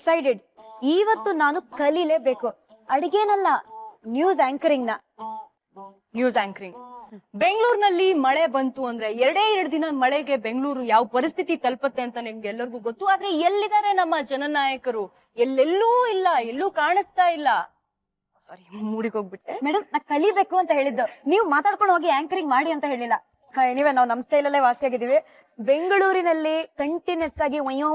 Decided, ಇವತ್ತು ನಾನು ಕಲೀಲೇಬೇಕು. ಅಡಿಗೆನಲ್ಲ, news anchoring ನ. News anchoring. ಬೆಂಗಳೂರಿನಲ್ಲಿ ಮಳೆ ಬಂತು ಅಂದ್ರೆ ಎರಡು ದಿನ ಮಳೆಗೆ ಬೆಂಗಳೂರು ಯಾವ ಪರಿಸ್ಥಿತಿ ತಲುಪತ್ತೆ ಅಂತ ನಿಮ್ಗೆ ಎಲ್ಲರಿಗೂ ಗೊತ್ತು. ಆದ್ರೆ ಎಲ್ಲಿದ್ದಾರೆ ನಮ್ಮ ಜನನಾಯಕರು? ಎಲ್ಲೆಲ್ಲೂ ಇಲ್ಲ, ಎಲ್ಲೂ ಕಾಣಿಸ್ತಾ ಇಲ್ಲ. ಸಾರಿ, ಮೂಡಿಗೆ ಹೋಗ್ಬಿಟ್ಟೆ. ಮೇಡಮ್, ನಾ ಕಲಿಬೇಕು ಅಂತ ಹೇಳಿದ್ದು, ನೀವು ಮಾತಾಡ್ಕೊಂಡು ಹೋಗಿ ಆಂಕರಿಂಗ್ ಮಾಡಿ ಅಂತ ಹೇಳಿಲ್ಲ. ನೀವೇ, ನಾವು ನಮ್ ಸ್ಟೈಲಲ್ಲೇ ವಾಸಿಯಾಗಿದ್ದೀವಿ. ಬೆಂಗಳೂರಿನಲ್ಲಿ ಕಂಟಿನ್ಯೂಸ್ ಆಗಿ ಒಯ್ಯೋ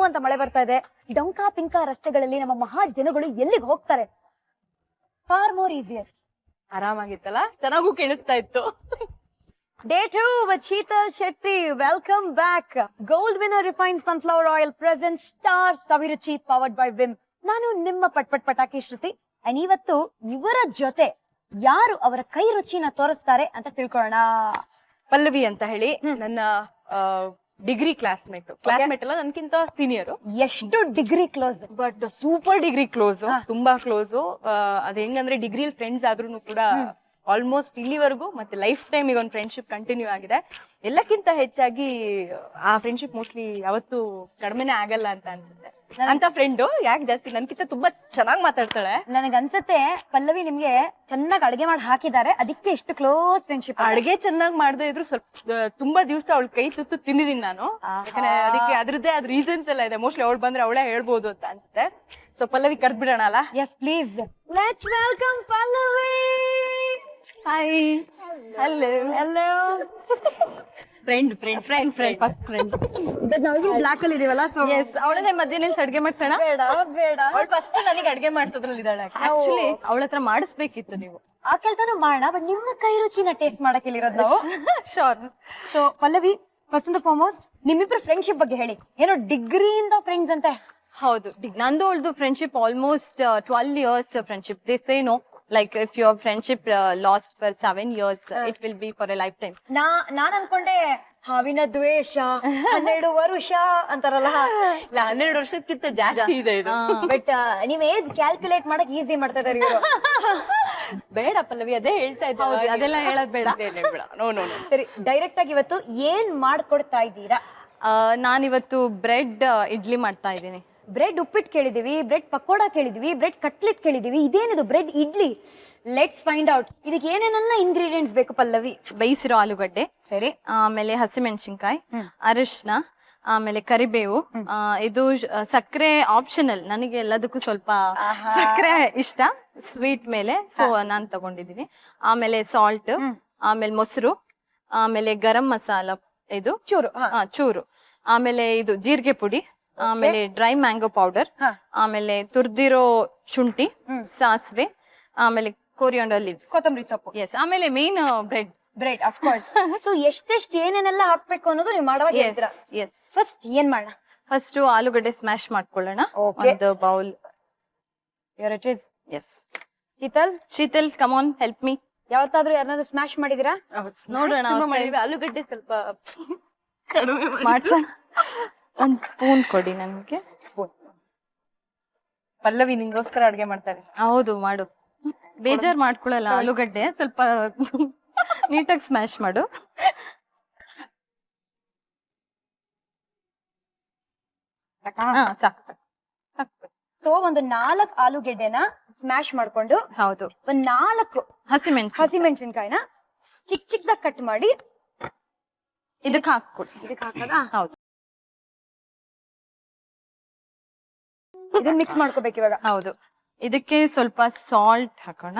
ಅಂತ ಮಳೆ ಬರ್ತಾ ಇದೆ. ಡೊಂಕಾ ಪಿಂಕಾ ರಸ್ತೆಗಳಲ್ಲಿ ನಮ್ಮ ಮಹಾ ಜನಗಳು ಎಲ್ಲಿಗೆ ಹೋಗ್ತಾರೆ? For more easier. ಆರಾಮಾಗಿತ್ತಲ್ಲ, ಚೆನ್ನಾಗೂ ಕೇಳಿಸ್ತಾ ಇತ್ತು. Day 2 with Sheetal Shetty. Welcome back. Gold winner refined sunflower oil presents Star Saviruchi powered by Vim. ನಾನು ನಿಮ್ಮ ಪಟಾಕಿ ಶ್ರುತಿ. And ಇವತ್ತು ಇವರ ಜೊತೆ ಯಾರು ಅವರ ಕೈ ರುಚಿನ ತೋರಿಸ್ತಾರೆ ಅಂತ ತಿಳ್ಕೊಳ್ಳೋಣ. ಪಲ್ಲವಿ ಅಂತ ಹೇಳಿ, ನನ್ನ ಡಿಗ್ರಿ ಕ್ಲಾಸ್ಮೇಟ್ ಅಲ್ಲ, ನನ್ಕಿಂತ ಸೀನಿಯರ್. ಎಷ್ಟು degree close? But super degree close, ತುಂಬಾ ಕ್ಲೋಸ್. ಅದ್ ಹೆಂಗಂದ್ರೆ ಡಿಗ್ರಿ ಫ್ರೆಂಡ್ಸ್ ಆದ್ರೂ ಕೂಡ ಆಲ್ಮೋಸ್ಟ್ ಇಲ್ಲಿವರೆಗೂ ಮತ್ತೆ ಲೈಫ್ ಟೈಮ್ ಈಗ ಒಂದು ಫ್ರೆಂಡ್ಶಿಪ್ ಕಂಟಿನ್ಯೂ ಆಗಿದೆ. ಎಲ್ಲಕ್ಕಿಂತ ಹೆಚ್ಚಾಗಿ ಆ ಫ್ರೆಂಡ್ಶಿಪ್ ಮೋಸ್ಟ್ಲಿ ಯಾವತ್ತು ಕಡಿಮೆನೆ ಆಗಲ್ಲ ಅಂತ ಅನ್ಸುತ್ತೆ. ಅಂತ ಫ್ರೆಂಡ್ ಯಾಕೆ ಜಾಸ್ತಿ ನನ್ಕಿಂತ ತುಂಬಾ ಚೆನ್ನಾಗಿ ಮಾತಾಡ್ತಾಳೆ. ನನಗನ್ಸುತ್ತೆ ಪಲ್ಲವಿ ನಿಮ್ಗೆ ಚೆನ್ನಾಗಿ ಅಡಿಗೆ ಮಾಡಿ ಹಾಕಿದ್ದಾರೆ, ಅದಕ್ಕೆ ಎಷ್ಟು ಕ್ಲೋಸ್ ಫ್ರೆಂಡ್ಶಿಪ್. ಅಡಿಗೆ ಚೆನ್ನಾಗಿ ಮಾಡದೇ ಇದ್ರು ಸ್ವಲ್ಪ ತುಂಬಾ ದಿವಸ ಅವಳ ಕೈ ತುತ್ತು ತಿಂದಿದ್ದೀನಿ ನಾನು. ಯಾಕಂದ್ರೆ ಅದಕ್ಕೆ ಅದ್ರದ್ದೇ ಅದ್ ರೀಸನ್ಸ್ ಎಲ್ಲ ಇದೆ. ಮೋಸ್ಟ್ಲಿ ಅವಳು ಬಂದ್ರೆ ಅವಳೇ ಹೇಳ್ಬೋದು ಅಂತ ಅನ್ಸುತ್ತೆ. ಸೊ ಪಲ್ಲವಿ ಕರ್ದ್ಬಿಡೋಣ ಅಲ್ಲ? Yes please, let's welcome Pallavi. Hi. Hello hello. Friend first friend. ನಾವು ಬ್ಲಾಕ್ ಅಲ್ಲಿ ಇದೀವಲ್ಲ, ಸೊ ಎಸ್, ಅವಳನ್ನೇ ಮಧ್ಯ ನಿಲ್ಸಿ ಅಡ್ಗೆ ಮಾಡ್ಸೋಣ. ಬೇಡ ಬೇಡ, ಅವಳು ಫಸ್ಟ್ ನನಗೆ ಅಡ್ಗೆ ಮಾಡ್ಸೋದ್ರಲ್ಲಿ ಇದ್ದಾಳೆ. ಆಕ್ಚುಲಿ ಅವಳ ಹತ್ರ ಮಾಡಿಸ್ಬೇಕಿತ್ತು ನೀವು. ಆ ಕೆಲಸನೂ ಮಾಡೋಣ, ಬಟ್ ನಿಮ್ಮ ಕೈ ರುಚಿನ ಟೇಸ್ಟ್ ಮಾಡಕ್ಕೆ ಇಲ್ಲಿರೋದು ನಾವು. Sure. So Pallavi, first and foremost ನಿಮ್ಮಿಬ್ರು ಫ್ರೆಂಡ್ಶಿಪ್ ಬಗ್ಗೆ ಹೇಳಿ. ಏನೋ ಡಿಗ್ರಿಯಿಂದ ಫ್ರೆಂಡ್ಸ್ ಅಂತೆ. ಹೌದು, ನಂದು ಅವಳದು friendship almost 12 years friendship. They say no, like if your friendship lost for 7 years, it will be for a lifetime. ನಾನ್ ಅನ್ಕೊಂಡೆ ಹಾವಿನ ದ್ವೇಷ 12 ವರ್ಷ ಅಂತಾರಲ್ಲ, 12 ವರ್ಷಕ್ಕಿಂತ ಜಾಸ್ತಿ ಇದೆ ಇದು. ಬಟ್ ನೀವ್ ಏಜ್ ಕ್ಯಾಲ್ಕುಲೇಟ್ ಮಾಡಕ್ ಈಸಿ ಮಾಡ್ತಾ ಇದಾರೆ ಇವರು. ಬೇಡ ಪಲ್ಲವಿ, ಅದೇ ಹೇಳ್ತಾ ಇದ್ದೆ, ಅದೆಲ್ಲ ಹೇಳೋದ್ ಬೇಡ. ನೋ. ಸರಿ, ಡೈರೆಕ್ಟ್ ಆಗಿ ಇವತ್ತು ಏನ್ ಮಾಡ್ಕೊಡ್ತಾ ಇದ್ದೀರಾ? ನಾನಿವತ್ತು ಬ್ರೆಡ್ ಇಡ್ಲಿ ಮಾಡ್ತಾ ಇದ್ದೀನಿ. ಬ್ರೆಡ್ ಉಪ್ಪಿಟ್ಟು ಕೇಳಿದೀವಿ, ಬ್ರೆಡ್ ಪಕೋಡ ಕೇಳಿದೀವಿ, ಬ್ರೆಡ್ ಕಟ್ಲೆಟ್ ಕೇಳಿದೀವಿ, ಇದೇನಿದು bread idli? Let's find out. ಇದಕ್ಕೆ ಏನೇನೆಲ್ಲ ಇಂಗ್ರೀಡಿಯೆಂಟ್ಸ್ ಬೇಕು ಪಲ್ಲವಿ? ಬೇಯಿಸಿರೋ ಆಲೂಗಡ್ಡೆ, ಸರಿ, ಆಮೇಲೆ ಹಸಿಮೆಣಸಿನ್ಕಾಯಿ, ಅರಿಶಿನ, ಆಮೇಲೆ ಕರಿಬೇವು. ಇದು ಸಕ್ಕರೆ ಆಪ್ಷನಲ್, ನನಗೆ ಎಲ್ಲದಕ್ಕೂ ಸ್ವಲ್ಪ ಸಕ್ಕರೆ ಇಷ್ಟ ಸ್ವೀಟ್ ಮೇಲೆ, ಸೊ ನಾನ್ ತಗೊಂಡಿದ್ದೀನಿ. ಆಮೇಲೆ ಸಾಲ್ಟ್, ಆಮೇಲೆ ಮೊಸರು, ಆಮೇಲೆ ಗರಂ ಮಸಾಲ, ಇದು ಚೂರು, ಆಮೇಲೆ ಇದು ಜೀರಿಗೆ ಪುಡಿ, ಆಮೇಲೆ ಡ್ರೈ ಮ್ಯಾಂಗೋ ಪೌಡರ್, ಆಮೇಲೆ ತುರ್ದಿರೋ ಶುಂಠಿ, ಸಾಸಿವೆ, ಆಮೇಲೆ ಕೊರಿಯಾಂಡರ್ ಲೀವ್ಸ್, ಕೊತ್ತಂಬರಿ ಸೊಪ್ಪು. ಎಸ್, ಆಮೇಲೆ main bread of course. So ಎಷ್ಟೆಷ್ಟು ಏನೇನೆಲ್ಲ ಹಾಕ್ಬೇಕು ಅನ್ನೋದು ನೀವು ಮಾಡುವಾಗ ಹೇಳ್ತೀರಾ? ಎಸ್. ಫಸ್ಟ್ ಏನ್ ಮಾಡೋಣ? ಫಸ್ಟ್ ಆಲೂಗಡ್ಡೆ ಸ್ಮ್ಯಾಶ್ ಮಾಡ್ಕೊಳ್ಳೋಣ. Okay. ಒಂದು bowl. Here it is. Yes. Sheetal, come on, help me. ಯಾವತ್ತಾದ್ರೂ ಯಾರನ್ನಾದ್ರೂ ಸ್ಮ್ಯಾಶ್ ಮಾಡಿದಿರಾ? ನೋಡೋಣ. ಆಲೂಗಡ್ಡೆ ಸ್ವಲ್ಪ ಕಡಿಮೆ ಮಾಡ್ಸೋಣ. ಒಂದ್ ಸ್ಪೂನ್ ಕೊಡಿ ನನಗೆ. ಸ್ಪೂನ್. ಪಲ್ಲವಿ ನಿಂಗೋಸ್ಕರ ಅಡ್ಗೆ ಮಾಡ್ತಾರೆ. ಹೌದು, ಮಾಡು. ಬೇಜಾರ್ ಮಾಡ್ಕೊಳಲ್ಲ, ಆಲೂಗಡ್ಡೆ ಸ್ವಲ್ಪ ನೀಟಾಗಿ ಸ್ಮ್ಯಾಶ್ ಮಾಡು. ಸಾಕು. ಸೊ ಒಂದು 4 ಆಲೂಗೆಡ್ಡೆನ ಸ್ಮ್ಯಾಶ್ ಮಾಡ್ಕೊಂಡು, ಹೌದು, ಒಂದ್ 4 ಹಸಿಮೆಣಸಿನ್ಕಾಯಿನ ಚಿಕ್ಕದಾಗಿ ಕಟ್ ಮಾಡಿ ಇದಕ್ಕೆ ಹಾಕ್ಕೊಡಿ. ಇದಕ್ಕೆ ಹಾಕದಾ? ಹೌದು. ಇದನ್ನ ಮಿಕ್ಸ್ ಮಾಡ್ಕೋಬೇಕು ಇವಾಗ. ಹೌದು, ಇದಕ್ಕೆ ಸ್ವಲ್ಪ ಸಾಲ್ಟ್ ಹಾಕೋಣ.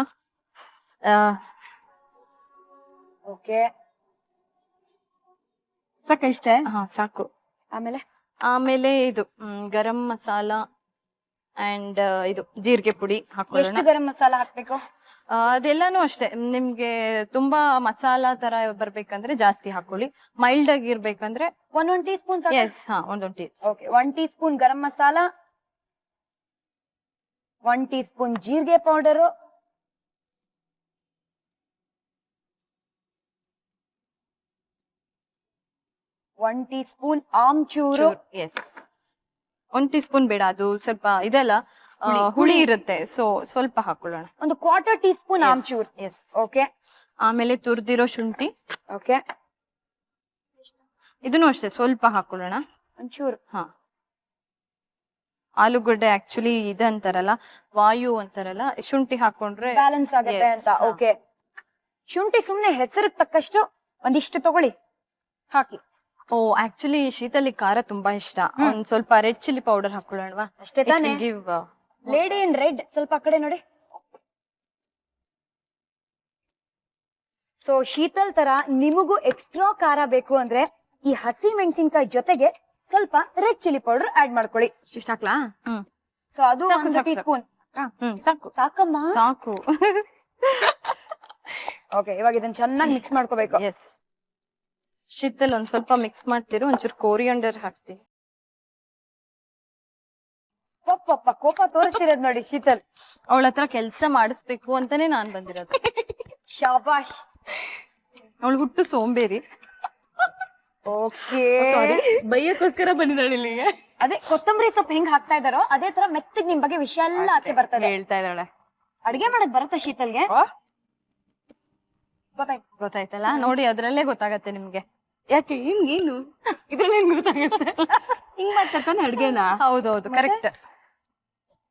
ಓಕೆ, ಸಾಕ ಇಷ್ಟೇ? ಹಾ, ಸಾಕು. ಆಮೇಲೆ ಇದು ಗರಂ ಮಸಾಲ ಅಂಡ್ ಇದು ಜೀರಿಗೆ ಪುಡಿ ಹಾಕೊಳ್ಳೋಣ. ಎಷ್ಟು ಗರಂ ಮಸಾಲ ಹಾಕ್ಬೇಕು? ಅದೆಲ್ಲಾನು ಅಷ್ಟೇ, ನಿಮ್ಗೆ ತುಂಬಾ ಮಸಾಲಾ ತರ ಬರ್ಬೇಕಂದ್ರೆ ಜಾಸ್ತಿ ಹಾಕೊಳ್ಳಿ, ಮೈಲ್ಡ್ ಆಗಿರ್ಬೇಕಂದ್ರೆ 1 ಟೀ ಸ್ಪೂನ್. ಎಸ್, ಹಾ, 1 tea. Okay, 1 teaspoon garam masala, 1 teaspoon ಜೀರಿಗೆ powder, 1 teaspoon amchur. Yes, 1 teaspoon ಬೇಡ, ಅದು ಸ್ವಲ್ಪ ಇದೆಲ್ಲ ಹುಳಿ ಇರುತ್ತೆ, ಸೊ ಸ್ವಲ್ಪ ಹಾಕೊಳ್ಳೋಣ. ಒಂದು 1/4 teaspoon amchur. Yes. Okay, ಆಮೇಲೆ ತುರ್ದಿರೋ ಶುಂಠಿ. ಓಕೆ, ಇದನ್ನು ಅಷ್ಟೇ ಸ್ವಲ್ಪ ಹಾಕೊಳ್ಳೋಣ ಒಂಚೂರು. ಹಾ, ಆಲೂಗಡ್ಡೆ ಆಕ್ಚುಲಿ ಇದಂತಾರಲ್ಲ ವಾಯು ಅಂತಾರಲ್ಲ, ಶುಂಠಿ ಹಾಕೊಂಡ್ರೆ ಬ್ಯಾಲೆನ್ಸ್ ಆಗುತ್ತೆ Yes, ಅಂತ. ಓಕೆ, ಶುಂಠಿ ಸುಮ್ನೆ ಹೆಸರಿಗೆ ತಕ್ಕಷ್ಟು ಒಂದಿಷ್ಟು ತಗೊಳ್ಳಿ, ಹಾಕಿ. ಓ ಆಕ್ಚುಲಿ ಶೀತಲಿ ಖಾರ ತುಂಬಾ ಇಷ್ಟ. ಒಂದ್ ಸ್ವಲ್ಪ ರೆಡ್ ಚಿಲ್ಲಿ ಪೌಡರ್ ಹಾಕೊಳ್ಳೋಣವಾ? ಅಷ್ಟೇ ತಾನೇ? ಗಿವ್ ಲೇಡಿ ಇನ್ ರೆಡ್, ಸ್ವಲ್ಪ ಆ ಕಡೆ ನೋಡಿ. ಸೊ ಶೀತಲ್ ತರ ನಿಮಗೂ ಎಕ್ಸ್ಟ್ರಾ ಖಾರ ಬೇಕು ಅಂದ್ರೆ ಈ ಹಸಿ ಮೆಣಸಿನ್ಕಾಯಿ ಜೊತೆಗೆ ಸ್ವಲ್ಪ ರೆಡ್ ಚಿಲ್ಲಿ ಪೌಡರ್ ಆಡ್ ಮಾಡ್ಕೊಳ್ಳಿ. ಇಷ್ಟ ಹಾಕ್ಲಾ? ಸೊ ಅದು ಸಾಕು, ಸಾಕು, ಟೀ ಸ್ಪೂನ್ ಸಾಕು ಸಾಕಮ್ಮ. ಸಾಕು. ಓಕೆ, ಇವಾಗ ಇದನ್ನ ಚೆನ್ನಾಗಿ ಮಿಕ್ಸ್ ಮಾಡ್ಕೋಬೇಕು. ಎಸ್, ಶೀತಲ್ ಒಂದ್ ಸ್ವಲ್ಪ ಮಿಕ್ಸ್ ಮಾಡ್ತಿರು. ಒಂಚೂರು ಕೋರಿಯಂಡರ್ ಹಾಕ್ತೀನಿ. ಪಪ್ಪ ಕೋಪ ತೋರಿಸ್ತಿರೋದ್ ನೋಡಿ ಶೀತಲ್. ಅವಳ ಹತ್ರ ಕೆಲ್ಸ ಮಾಡಿಸ್ಬೇಕು ಅಂತಾನೆ ನಾನ್ ಬಂದಿರೋದು. ಶಾಬಾಷ್. ಅವಳು ಹುಟ್ಟು ಸೋಂಬೇರಿ. ಓಕೆ, ಬೈಯಕ್ಕೋಸ್ಕರ ಬಂದಿದ್ದಾಳೆ ಇಲ್ಲಿಗೆ. ಅದೇ ಕೊತ್ತಂಬರಿ ಸೊಪ್ಪು ಹೆಂಗ್ ಹಾಕ್ತಾ ಇದಾರೋ ಅದೇ ತರ ಮೆತ್ತಗ್ ನಿಮ್ ಬಗ್ಗೆ ವಿಷಯ ಎಲ್ಲ ಆಚೆ ಬರ್ತದೆ. ಹೇಳ್ತಾ ಇದ್ದಾಳೆ. ಅಡ್ಗೆ ಮಾಡಕ್ ಬರುತ್ತಾ ಶೀತಲ್ಗೆ? ಗೊತ್ತಾಯ್ತು. ಗೊತ್ತಾಯ್ತಲ್ಲ ನೋಡಿ, ಅದ್ರಲ್ಲೇ ಗೊತ್ತಾಗತ್ತೆ ನಿಮ್ಗೆ. ಯಾಕೆ ಏನು ಇದ್ರಲ್ಲೇ ಗೊತ್ತಾಗತ್ತೆ? ಹಿಂಗ್ ಮಾಡ್ತಾನೆ ಅಡ್ಗೆನ. ಹೌದೌದು, ಕರೆಕ್ಟ್.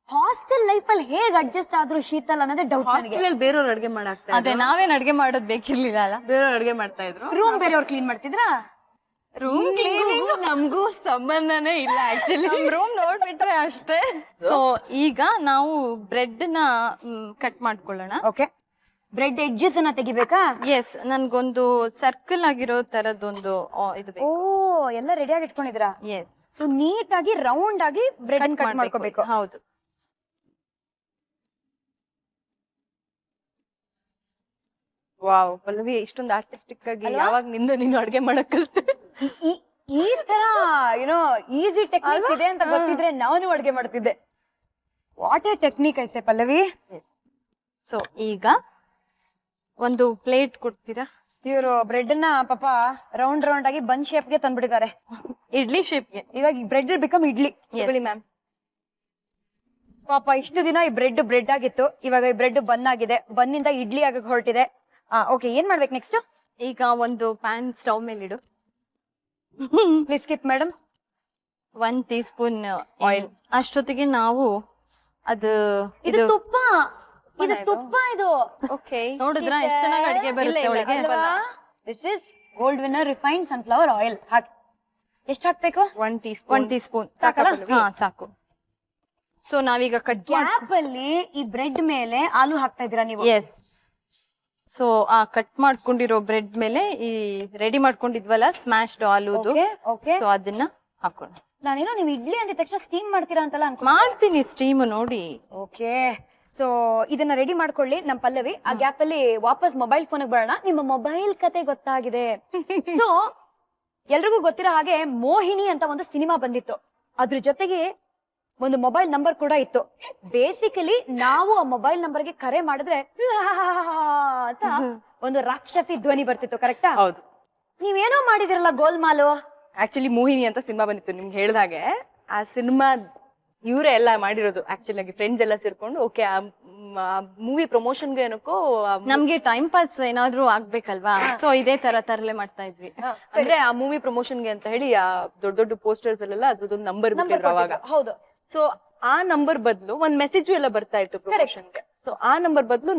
ಹಾಸ್ಟೆಲ್ ಲೈಫ್ ಅಲ್ಲಿ ಹೇಗ್ ಅಡ್ಜಸ್ಟ್ ಆದ್ರು ಶೀತಲ್ ಅನ್ನೋದೇ ಡೌಟ್. ಹಾಸ್ಟೆಲ್ ಬೇರೆಯವ್ರು ಅಡ್ಗೆ ಮಾಡಾಕ್ತಾ ಅದೇ ನಾವೇನ್ ಅಡ್ಗೆ ಮಾಡೋದ್ ಬೇಕಿರ್ಲಿಲ್ಲ ಅಲ್ಲ, ಬೇರೆಯವ್ರು ಅಡ್ಗೆ ಮಾಡ್ತಾ ಇದ್ರು. ರೂಮ್ ಬೇರೆಯವ್ರು ಕ್ಲೀನ್ ಮಾಡ್ತಿದ್ರಾ? ರೂಮ್ ಕ್ಲೀನಿಂಗ್ ನಮಗೂ ಸಂಬಂಧನೇ ಇಲ್ಲ ಆಕ್ಚುಲಿ. ರೂಮ್ ನೋಡ್ಬಿಟ್ರೆ ಅಷ್ಟೇ. ಸೊ ಈಗ ನಾವು ಬ್ರೆಡ್ ನ ಕಟ್ ಮಾಡ್ಕೊಳ್ಳೋಣ. ಓಕೆ, ಬ್ರೆಡ್ ಎಡ್ಜಸ್ ಅನ್ನ ತೆಗಿಬೇಕಾ? ಎಸ್, ನನ್ಗೊಂದು ಸರ್ಕಲ್ ಆಗಿರೋ ತರದೊಂದು ಇದು ಬೇಕು. ಓ, ಎಲ್ಲ ರೆಡಿ ಆಗಿ ಇಟ್ಕೊಂಡಿದ್ರಾ? ಎಸ್, ಸೊ ನೀಟ್ ಆಗಿ ರೌಂಡ್ ಆಗಿ ಬ್ರೆಡ್ ಕಟ್ ಮಾಡ್ಕೋಬೇಕು. ಹೌದು. ವಾವ್ ಪಲ್ಲವಿ, ಇಷ್ಟೊಂದು ಆರ್ಟಿಸ್ಟಿಕ್ ಆಗಿ ಯಾವಾಗ ನೀನು ಅಡ್ಗೆ ಮಾಡಕ್ ಕಲ್ತೆ? ಈ ತರ ಯುನೋ ಈಸಿ ಟೆಕ್ನಿಕ್ ಇದೆ ಅಂತ ಗೊತ್ತಿದ್ರೆ ನಾನು ಅಡ್ಗೆ ಮಾಡ್ತಿದ್ದೆ. ವಾಟ್ ಎ ಟೆಕ್ನಿಕ್ ಐಸೆ ಪಲ್ಲವಿ. ಸೊ ಈಗ ಒಂದು ಪ್ಲೇಟ್ ಕೊಡ್ತೀರಾ? ಇವರು ಬ್ರೆಡ್ ನ ಪಾಪ ರೌಂಡ್ ರೌಂಡ್ ಆಗಿ ಬನ್ ಶೇಪ್ ಗೆ ತಂದ್ಬಿಟ್ಟಿದ್ದಾರೆ. ಇಡ್ಲಿ ಶೇಪ್ಗೆ. ಇವಾಗ ಬ್ರೆಡ್ ಬಿಕಮ್ ಇಡ್ಲಿ. ಮ್ಯಾಮ್. ಪಾಪ ಇಷ್ಟು ದಿನ ಈ ಬ್ರೆಡ್ ಆಗಿತ್ತು, ಇವಾಗ ಈ ಬ್ರೆಡ್ ಬನ್ ಆಗಿದೆ, ಬನ್ನಿಂದ ಇಡ್ಲಿ ಆಗಕ್ಕೆ ಹೊರಟಿದೆ. ಓಕೆ, ಏನ್ ಮಾಡ್ಬೇಕು ನೆಕ್ಸ್ಟ್? ಈಗ ಒಂದು ಪ್ಯಾನ್ ಸ್ಟವ್ ಮೇಲೆ ಇಡು. Please skip madam. 1 tea spoon oil. ಅಷ್ಟೊತ್ತಿಗೆ ನಾವು ಅದು ಇದು ತುಪ್ಪ, ಇದು ತುಪ್ಪ ಇದು. ಓಕೆ, ನೋಡಿದ್ರ ಎಷ್ಟು ಚೆನ್ನಾಗಿ ಅಡಿಗೆ ಬರುತ್ತೆ ಒಳಗೆ. This is gold winner refined sunflower oil. ಹಾಕಿ. ಎಷ್ಟು ಹಾಕ್ಬೇಕು? 1 ಟೀ ಸ್ಪೂನ್ ಸಾಕಲ್ಲ? ಹಾ, ಸಾಕು. ಸೊ ನಾವೀಗ ಗ್ಯಾಪ್ ಅಲ್ಲಿ ಈ ಬ್ರೆಡ್ ಮೇಲೆ ಆಲೂ ಹಾಕ್ತಾ ಇದೀರಾ ನೀವು? ಎಸ್. ಸೊ ಆ ಕಟ್ ಮಾಡ್ಕೊಂಡಿರೋ ಬ್ರೆಡ್ ಮೇಲೆ ಈ ರೆಡಿ ಮಾಡ್ಕೊಂಡಿದ್ವಲ್ಲ ಸ್ಮ್ಯಾಶ್ಡ್ ಆಲೂದು, ಸೊ ಅದನ್ನ ಹಾಕೋಣ. ನಾನೇನೋ ನೀವು ಇಡ್ಲಿ ಅಂದ ತಕ್ಷಣ ಸ್ಟೀಮ್ ಮಾಡ್ತೀರಾ ಅಂತಲ್ಲ ಮಾಡ್ತೀನಿ ಸ್ಟೀಮ್ ನೋಡಿ. ಓಕೆ, ಸೊ ಇದನ್ನ ರೆಡಿ ಮಾಡ್ಕೊಳ್ಳಿ ನಮ್ ಪಲ್ಲವಿ. ಆ ಗ್ಯಾಪ್ ಅಲ್ಲಿ ವಾಪಸ್ ಮೊಬೈಲ್ ಫೋನ್ ಬರೋಣ. ನಿಮ್ಮ ಮೊಬೈಲ್ ಕತೆ ಗೊತ್ತಾಗಿದೆ. ಸೊ ಎಲ್ರಿಗೂ ಗೊತ್ತಿರೋ ಹಾಗೆ ಮೋಹಿನಿ ಅಂತ ಒಂದು ಸಿನಿಮಾ ಬಂದಿತ್ತು, ಅದ್ರ ಜೊತೆಗೆ ಒಂದು ಮೊಬೈಲ್ ನಂಬರ್ ಕೂಡ ಇತ್ತು. ಬೇಸಿಕಲಿ ನಾವು ಆ ಮೊಬೈಲ್ ನಂಬರ್ಗೆ ಕರೆ ಮಾಡಿದ್ರೆ ಅಂತ ಒಂದು ರಾಕ್ಷಸಿ ಧ್ವನಿ ಬರ್ತಿತ್ತು, ಕರೆಕ್ಟಾ? ಹೌದು. ನೀವೇನೋ ಮಾಡಿದಿರಲ್ಲ ಗೋಲ್ಮಾಲು. ಆಕ್ಚುಲಿ ಮೋಹಿನಿ ಅಂತ ಸಿನಿಮಾ ಬಂದಿತ್ತು ನಿಮ್ಗೆ ಹೇಳ್ದಾಗೆ. ಆ ಸಿನಿಮಾ ಇವರೇ ಎಲ್ಲ ಮಾಡಿರೋದು ಆಕ್ಚುಲಿ ಆಗಿ, ಫ್ರೆಂಡ್ಸ್ ಎಲ್ಲ ಸೇರ್ಕೊಂಡು. ಓಕೆ, ಆ ಮೂವಿ ಪ್ರಮೋಷನ್ಗೆ ಏನಕ್ಕೋ ನಮ್ಗೆ ಟೈಮ್ ಪಾಸ್ ಏನಾದ್ರೂ ಆಗ್ಬೇಕಲ್ವಾ, ಸೊ ಇದೇ ತರ ತರಲೆ ಮಾಡ್ತಾ ಇದ್ವಿ. ಅಂದ್ರೆ ಆ ಮೂವಿ ಪ್ರಮೋಷನ್ಗೆ ಅಂತ ಹೇಳಿ ಆ ದೊಡ್ಡ ದೊಡ್ಡ ಪೋಸ್ಟರ್ಸ್ ಅಲ್ಲೆಲ್ಲ ಅದ್ರದ್ದೊಂದು ನಂಬರ್ ಬಿಟ್ಟಿದ್ರು ಅವಾಗ. ಹೌದು. ಸೊ ಆ ನಂಬರ್ ಬದಲು ಒಂದ್ ಮೆಸೇಜ್ ಎಲ್ಲ ಬರ್ತಾ ಇತ್ತು ಪ್ರಮೋಷನ್ಗೆ. ಸೊ ಆ ನಂಬರ್ ಬದಲು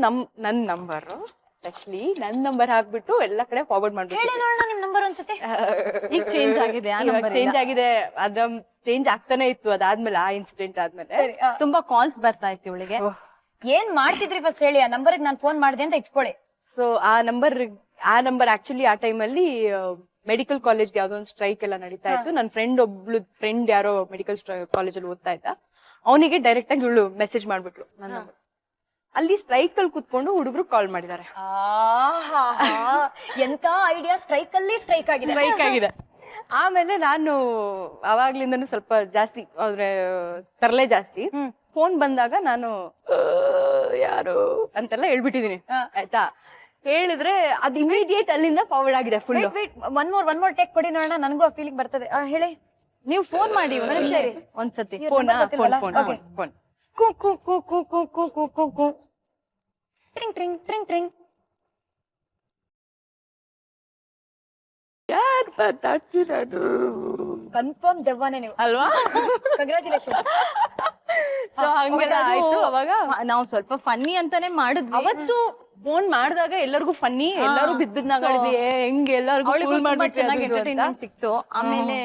ನನ್ ನಂಬರ್ ಆಕ್ಚುಲಿ ನನ್ ನಂಬರ್ ಹಾಕ್ಬಿಟ್ಟು ಎಲ್ಲ ಕಡೆ ಫಾರ್ವರ್ಡ್ ಮಾಡ್ಬಿಟ್ಟು. ಹೇಳಿ ನೋಡೋಣ ನಿಮ್ ನಂಬರ್ ಅನ್ಸುತ್ತೆ. ಈಗ ಚೇಂಜ್ ಆಗಿದೆ, ಆ ನಂಬರ್ ಚೇಂಜ್ ಆಗಿದೆ. ಅದ ಚೇಂಜ್ ಆಗ್ತಾನೆ ಇತ್ತು ಅದಾದ್ಮೇಲೆ, ಆ ಇನ್ಸಿಡೆಂಟ್ ಆದ್ಮೇಲೆ ತುಂಬಾ ಕಾಲ್ಸ್ ಬರ್ತಾ ಇತ್ತು ಇವಳಿಗೆ. ಏನ್ ಮಾಡ್ತಿದ್ರಿ ಫಸ್ಟ್ ಹೇಳಿ. ಆ ನಂಬರ್ಗೆ ನಾನು ಫೋನ್ ಮಾಡಿದೆ ಅಂತ ಇಟ್ಕೊಳ್ಳಿ. ಸೊ ಆ ನಂಬರ್ ಆಕ್ಚುಲಿ ಆ ಟೈಮಲ್ಲಿ ಮೆಡಿಕಲ್ ಕಾಲೇಜ್ ಯಾವ್ದೋ ಒಂದು ಸ್ಟ್ರೈಕ್ ಎಲ್ಲ ನಡೀತಾ ಇತ್ತು. ನನ್ನ ಫ್ರೆಂಡ್ ಯಾರೋ ಮೆಡಿಕಲ್ ಕಾಲೇಜಲ್ಲಿ ಓದ್ತಾ ಇದ್ದ, ಅವನಿಗೆ ಡೈರೆಕ್ಟ್ ಆಗಿ ಇವಳು ಮೆಸೇಜ್ ಮಾಡ್ಬಿಟ್ಲು ನನ್ನ ನಂಬರ್. ಅಲ್ಲಿ ಸ್ಟ್ರೈಕ್ ಅಲ್ಲಿ ಕುತ್ಕೊಂಡು ಹುಡುಗರು ಕಾಲ್ ಮಾಡಿದ್ದಾರೆ. ಎಂತ ಐಡಿಯಾ! ಸ್ಟ್ರೈಕ್ ಅಲ್ಲಿ ಸ್ಟ್ರೈಕ್ ಆಗಿದೆ. ಆಮೇಲೆ ನಾನು ಅವಾಗ್ಲಿಂದನೂ ಸ್ವಲ್ಪ ಜಾಸ್ತಿ ಅಂದ್ರೆ ತರಲೆ ಜಾಸ್ತಿ. ಫೋನ್ ಬಂದಾಗ ನಾನು ಯಾರು ಅಂತೆಲ್ಲ ಹೇಳ್ಬಿಟ್ಟಿದೀನಿ, ಆಯ್ತಾ? ಹೇಳಿದ್ರೆ ಅದು ಇಮಿಡಿಯೇಟ್ ಅಲ್ಲಿಂದ ಫಾರ್ವರ್ಡ್ ಆಗಿದೆ ಫುಲ್. ಒನ್ ಮೋರ್ ಟೇಕ್ ಕೊಡಿ ನೋಡೋಣ, ನನಗೂ ಆ ಫೀಲಿಂಗ್ ಬರ್ತದೆ. ಹೇಳಿ, ನೀವು ಫೋನ್ ಮಾಡಿ ಒಂದ್ಸತಿ. ಫೋನ್ ಟ್ರಿಂಗ್ ಟ್ರಿಂಗ್ ಟ್ರಿಂಗ್ ಟ್ರಿಂಗ್. ಯಾರು ಮಾತಾಡ್ತಿರೋದು? ಕನ್ಫರ್ಮ್ ದೆವ್ವನೇ ನೀವು ಅಲ್ವಾ? ಕಂಗ್ರಾಚುಲೇಷನ್. ಸೊ ಹಂಗೆಲ್ಲ ಆಯ್ತು. ಅವಾಗ ನಾವು ಸ್ವಲ್ಪ ಫನ್ನಿ ಅಂತಾನೆ ಮಾಡಿದ್ವಿ. ಅವತ್ತು ಫೋನ್ ಮಾಡಿದಾಗ ಎಲ್ಲರಿಗೂ ಫನ್ನಿ, ಎಲ್ಲರೂ ಬಿದ್ದಿದ್ನಾಗಳಿದ್ವಿ, ಹೆಂಗೆ ಎಲ್ಲರಿಗೂ ಅವಳಿಗೂ ಚೆನ್ನಾಗಿ ಎಂಟರ್ಟೈನ್ಮೆಂಟ್ ಸಿಕ್ತು. ಆಮೇಲೆ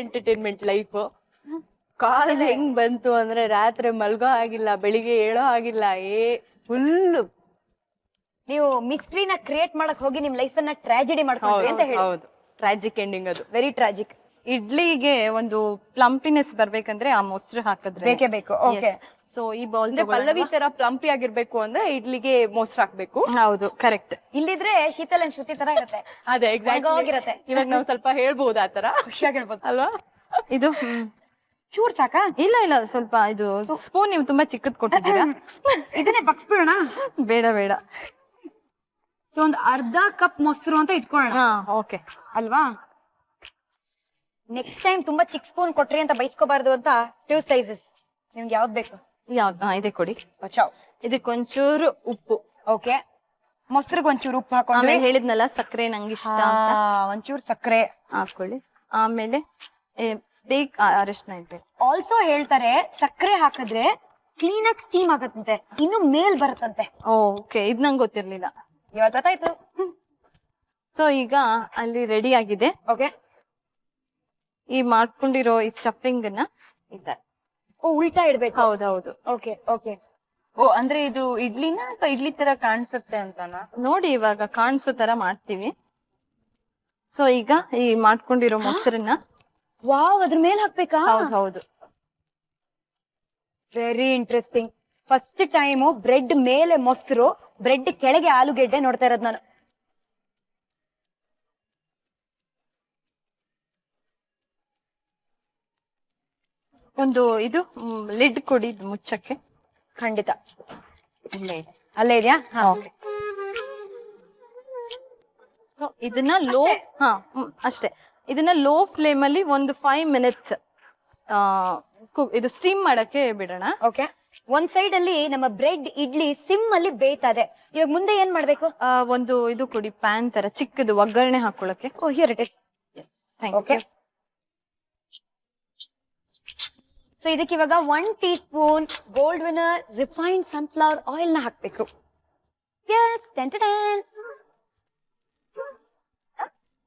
ಎಂಟರ್ಟೈನ್ಮೆಂಟ್ ಲೈಫ್. ಕಾಲ್ ಹೆಂಗ್ ಬಂತು ಅಂದ್ರೆ ರಾತ್ರಿ ಮಲ್ಗೋ ಆಗಿಲ್ಲ, ಬೆಳಿಗ್ಗೆ ಹೇಳೋ ಆಗಿಲ್ಲ, ಫುಲ್. ನೀವು ಮಿಸ್ಟ್ರಿನ ಕ್ರಿಯೇಟ್ ಮಾಡಕ್ ಹೋಗಿ ನಿಮ್ ಲೈಫ್ ಅನ್ನ ಟ್ರಾಜಿಡಿ ಮಾಡ್ಕೊಂಡ್ರಿ ಅಂತ ಹೇಳಿ. ಹೌದು, ಟ್ರಾಜಿಕ್ ಎಂಡಿಂಗ್ ಅದು. Very tragic. ಇಡ್ಲಿಗೆ ಒಂದು ಪ್ಲಂಪಿನೆಸ್ ಬರ್ಬೇಕಂದ್ರೆ ಆ ಮೊಸರು ಹಾಕಿದ್ರೆ ಬೇಕೇ ಬೇಕು. ಓಕೆ, ಸೊ ಈ ಬೌಲ್ ಪಲ್ಲವಿ ತರ ಪ್ಲಂಪಿ ಆಗಿರ್ಬೇಕು ಅಂದ್ರೆ ಇಡ್ಲಿಗೆ ಮೊಸರು ಹಾಕ್ಬೇಕು. ಹೌದು, ಕರೆಕ್ಟ್. ಇಲ್ಲಿದ್ರೆ ಶೀತಲ್ ಅಂಡ್ ಶ್ರುತಿ ತರ ಇರುತ್ತೆ. ಅದೇ ಹೋಗಿರತ್ತೆ. ಇವಾಗ ನಾವು ಸ್ವಲ್ಪ ಹೇಳ್ಬಹುದು ಆತರ, ಖುಷಿಯಾಗಿ ಹೇಳ್ಬೋದು ಅಲ್ವಾ? ಇದು ಚೂರ್ ಸಾಕಾ? ಇಲ್ಲ ಸ್ವಲ್ಪ ಇದು ಸ್ಪೂನ್ ನೀವು ತುಂಬಾ ಚಿಕ್ಕದ್ ಕೊಟ್ಟಿದ್ದೀರಾ. ಇದನ್ನೇ ಬಗ್ಸ್ಬಿಡೋಣ. ಬೇಡ ಬೇಡ. ಸೊ ಒಂದ್ ಅರ್ಧ ಕಪ್ ಮೊಸರು ಅಂತ ಇಟ್ಕೊಳ್ಳೋಣ. ಹಾ, ಓಕೆ ಅಲ್ವಾ? ನೆಕ್ಸ್ಟ್ ಟೈಮ್ ತುಂಬಾ ಚಿಕ್ಕ ಸ್ಪೂನ್ ಕೊಟ್ರಿ ಅಂತ ಬೈಸ್ಕೋಬಾರ್ದು ಅಂತ 2 ಸೈಜಸ್. ನಿಮ್ಗೆ ಯಾವ್ದು ಬೇಕು? ಇದೆ ಕೊಡಿ. ಬಚಾವ್. ಇದಕ್ಕೊಂಚೂರು ಉಪ್ಪು. ಓಕೆ, ಮೊಸರಿಗೆ ಒಂಚೂರು ಉಪ್ಪು ಹಾಕೊಂಡು, ಆಮೇಲೆ ಹೇಳಿದ್ನಲ್ಲ ಸಕ್ಕರೆ ನಂಗಿಷ್ಟ ಅಂತ, ಒಂಚೂರು ಸಕ್ಕರೆ ಹಾಕೊಳ್ಳಿ. ಆಮೇಲೆ ಅರಿಶಿನ ಇರ್ಬೇಕು. ಆಲ್ಸೋ ಹೇಳ್ತಾರೆ ಸಕ್ಕರೆ ಹಾಕಿದ್ರೆ ಕ್ಲೀನ್ ಆಗಿ ಸ್ಟೀಮ್ ಆಗತ್ತಂತೆ, ಇನ್ನು ಮೇಲ್ ಬರುತ್ತಂತೆ. ಓಕೆ, ಇದ್ ನಂಗೆ ಗೊತ್ತಿರ್ಲಿಲ್ಲ. ಇವತ್ತು ಗೊತ್ತಾಯ್ತು. ಸೊ ಈಗ ಅಲ್ಲಿ ರೆಡಿ ಆಗಿದೆ. ಓಕೆ, ಈ ಮಾಡ್ಕೊಂಡಿರೋ ಈ ಸ್ಟಫಿಂಗ್ ನ ಉಲ್ಟಾ ಇಡ್ಬೇಕು. ಹೌದೌದು. Okay okay. ಅಂದ್ರೆ ಇದು ಇಡ್ಲಿನ ಅಥವಾ ಇಡ್ಲಿ ತರ ಕಾಣಿಸುತ್ತೆ ಅಂತಾನ? ನೋಡಿ, ಇವಾಗ ಕಾಣಿಸೋ ತರ ಮಾಡ್ತೀವಿ. ಸೊ ಈಗ ಈ ಮಾಡ್ಕೊಂಡಿರೋ ಮೊಸರನ್ನ ವಾವ್, ಅದ್ರ ಮೇಲೆ ಹಾಕ್ಬೇಕಾ? ಹೌದು. Very interesting. First time bread ಮೇಲೆ ಮೊಸರು, ಬ್ರೆಡ್ ಕೆಳಗೆ ಆಲೂಗೆಡ್ಡೆ ನೋಡ್ತಾ ಇರೋದು ನಾನು. ಒಂದು ಇದು ಲಿಡ್ ಕೊಡಿ ಮುಚ್ಚಕ್ಕೆ. ಖಂಡಿತ. ಇಲ್ಲೇ ಇದೆ. ಅಲ್ಲೇ ಇದೆಯಾ? ಇದನ್ನ ಲೋ ಅಷ್ಟೇ. ಇದನ್ನ ಲೋ ಫ್ಲೇಮ್ ಅಲ್ಲಿ ಒಂದು 5 ಮಿನಿಟ್ಸ್ ಇದು ಸ್ಟೀಮ್ ಮಾಡಕ್ಕೆ ಬಿಡೋಣ. ಓಕೆ, ಒಂದ್ ಸೈಡ್ ಅಲ್ಲಿ ನಮ್ಮ ಬ್ರೆಡ್ ಇಡ್ಲಿ ಸಿಮ್ ಅಲ್ಲಿ ಬೇಯ್ತದೆ. ಇವಾಗ ಮುಂದೆ ಏನ್ ಮಾಡ್ಬೇಕು? ಒಂದು ಇದು ಕೊಡಿ, ಪ್ಯಾನ್ ತರ ಚಿಕ್ಕದು ಒಗ್ಗರಣೆ ಹಾಕೊಳ್ಳಕ್ಕೆ. Oh, here it is. Okay, so ಇದಕ್ಕೆ ಇವಾಗ 1 teaspoon gold winner refined sunflower oil ನ ಹಾಕ್ಬೇಕು.